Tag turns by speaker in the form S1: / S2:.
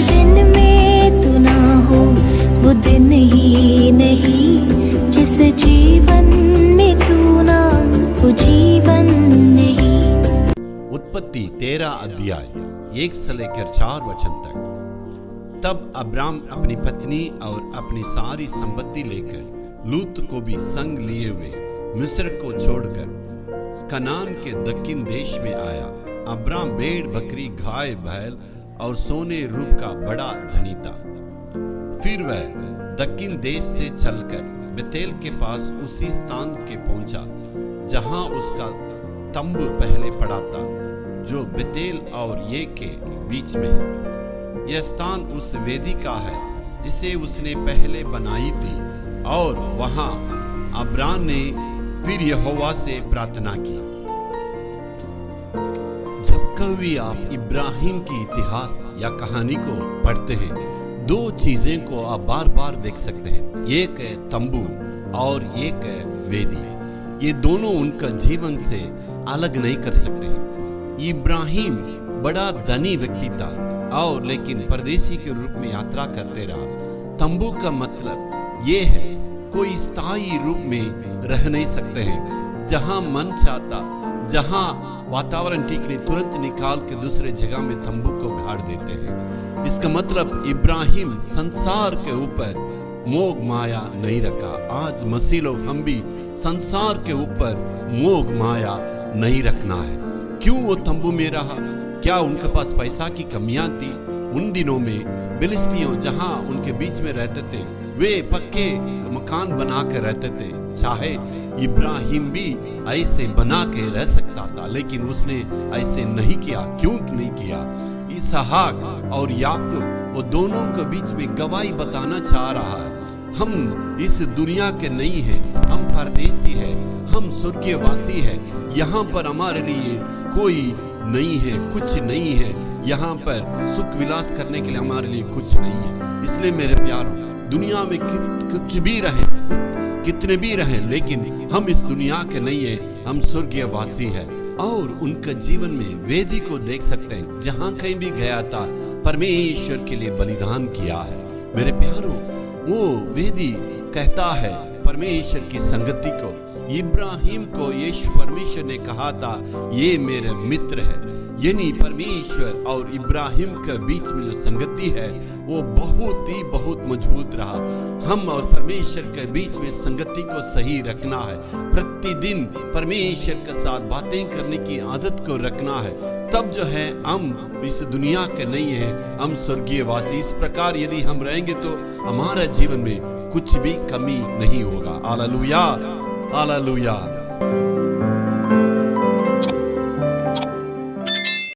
S1: दिन में तू ना हो वो दिन ही नहीं, जिस जीवन में तू ना वो जीवन नहीं।
S2: उत्पत्ति 13 अध्याय 1 से लेकर 4 वचन तक। तब अब्राम अपनी पत्नी और अपनी सारी संपत्ति लेकर लूत को भी संग लिए हुए मिस्र को छोड़कर कनान के दक्षिण देश में आया। अब्राम भेड़ बकरी गाय बैल और सोने रूप का बड़ा धनी था। फिर वह दक्षिण देश से चलकर बेतेल के पास उसी स्थान के पहुंचा जहां उसका तंबू पहले पड़ा था, जो बेतेल और ये के बीच में है। यह स्थान उस वेदी का है जिसे उसने पहले बनाई थी, और वहां अब्राम ने फिर यहोवा से प्रार्थना की। जब कभी आप इब्राहिम की इतिहास या कहानी को पढ़ते हैं, 2 चीजें को आप बार बार देख सकते हैं। एक है तंबू और एक है वेदी। ये दोनों उनका जीवन से अलग नहीं कर सकते हैं। इब्राहिम बड़ा धनी व्यक्ति था और लेकिन परदेशी के रूप में यात्रा करते रहा। तंबू का मतलब ये है कोई स्थायी रूप में रह नहीं सकते हैं। जहां मन चाहता, जहां वातावरण ठीक नहीं, तुरंत निकाल के दूसरे जगह में तंबू को गाड़ देते हैं। इसका मतलब इब्राहिम संसार के ऊपर मोह माया नहीं रखा। आज मसीह लोग हम भी संसार के ऊपर मोह माया नहीं रखना है। क्यों वो तंबू में रहा? क्या उनके पास पैसा की कमियां थी? उन दिनों में फिलिस्तीयों जहां उनके बीच में रहते थे, वे पक्के मकान बना के रहते थे। चाहे इब्राहिम भी ऐसे बना के रह सकता था, लेकिन उसने ऐसे नहीं किया। क्यों नहीं किया? इसहाक और याकूब वो दोनों के बीच में गवाही बताना चाह रहा है। हम इस दुनिया के नहीं हैं, हम परदेसी हैं, हम स्वर्गवासी हैं। यहाँ पर हमारे लिए कोई नहीं है, कुछ नहीं है। यहाँ पर सुख विलास करने के लिए हमारे लिए कुछ नहीं है। इसलिए मेरे प्यारों, दुनिया में कुछ भी रहे, कितने भी रहे, लेकिन हम इस दुनिया के नहीं है, हम स्वर्गवासी हैं। और उनका जीवन में वेदी को देख सकते हैं। जहां कहीं भी गया था, परमेश्वर के लिए बलिदान किया है। मेरे प्यारों, वो वेदी कहता है परमेश्वर की संगति को। इब्राहिम को यीशु परमेश्वर ने कहा था, ये मेरे मित्र है। यानी परमेश्वर और इब्राहिम के बीच में जो संगति है वो बहुत मजबूत रहा। हम और परमेश्वर के बीच में संगति को सही रखना है। प्रतिदिन परमेश्वर के साथ बातें करने की आदत को रखना है। तब जो है हम इस दुनिया के नहीं है, हम स्वर्गीयवासी। इस प्रकार यदि हम रहेंगे तो हमारा जीवन में कुछ भी कमी नहीं होगा। Hallelujah, hallelujah.